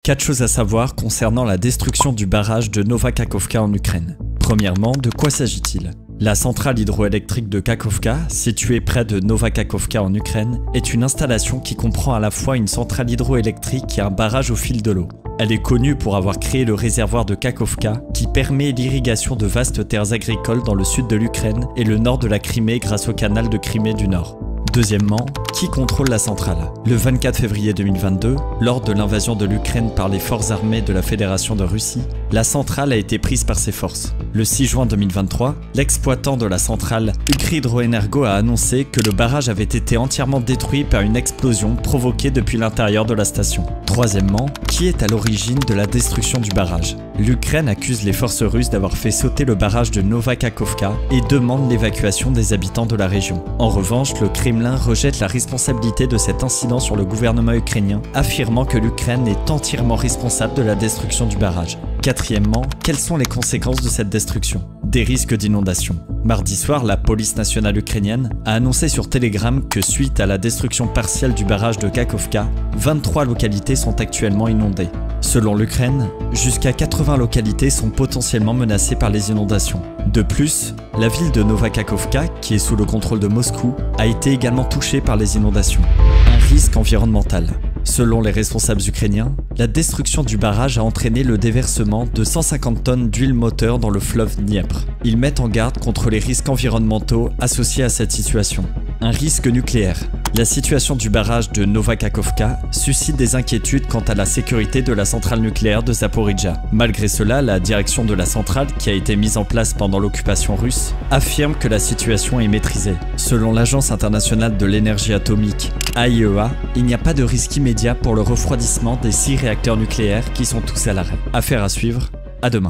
4 choses à savoir concernant la destruction du barrage de Nova Kakhovka en Ukraine. Premièrement, de quoi s'agit-il? La centrale hydroélectrique de Kakhovka, située près de Nova Kakhovka en Ukraine, est une installation qui comprend à la fois une centrale hydroélectrique et un barrage au fil de l'eau. Elle est connue pour avoir créé le réservoir de Kakhovka, qui permet l'irrigation de vastes terres agricoles dans le sud de l'Ukraine et le nord de la Crimée grâce au canal de Crimée du Nord. Deuxièmement, qui contrôle la centrale? Le 24 février 2022, lors de l'invasion de l'Ukraine par les forces armées de la Fédération de Russie, la centrale a été prise par ses forces. Le 6 juin 2023, l'exploitant de la centrale Ukrhydroenergo a annoncé que le barrage avait été entièrement détruit par une explosion provoquée depuis l'intérieur de la station. Troisièmement, qui est à l'origine de la destruction du barrage? L'Ukraine accuse les forces russes d'avoir fait sauter le barrage de Nova Kakhovka et demande l'évacuation des habitants de la région. En revanche, le Kremlin rejette la responsabilité de cet incident sur le gouvernement ukrainien, affirmant que l'Ukraine est entièrement responsable de la destruction du barrage. Quatrièmement, quelles sont les conséquences de cette destruction? Des risques d'inondation. Mardi soir, la police nationale ukrainienne a annoncé sur Telegram que suite à la destruction partielle du barrage de Kakhovka, 23 localités sont actuellement inondées. Selon l'Ukraine, jusqu'à 80 localités sont potentiellement menacées par les inondations. De plus, la ville de Nova Kakhovka, qui est sous le contrôle de Moscou, a été également touchée par les inondations. Un risque environnemental. Selon les responsables ukrainiens, la destruction du barrage a entraîné le déversement de 150 tonnes d'huile moteur dans le fleuve Dniepr. Ils mettent en garde contre les risques environnementaux associés à cette situation. Un risque nucléaire. La situation du barrage de Nova Kakhovka suscite des inquiétudes quant à la sécurité de la centrale nucléaire de Zaporijjia. Malgré cela, la direction de la centrale, qui a été mise en place pendant l'occupation russe, affirme que la situation est maîtrisée. Selon l'Agence internationale de l'énergie atomique, AIEA, il n'y a pas de risque immédiat pour le refroidissement des 6 réacteurs nucléaires qui sont tous à l'arrêt. Affaire à suivre, à demain.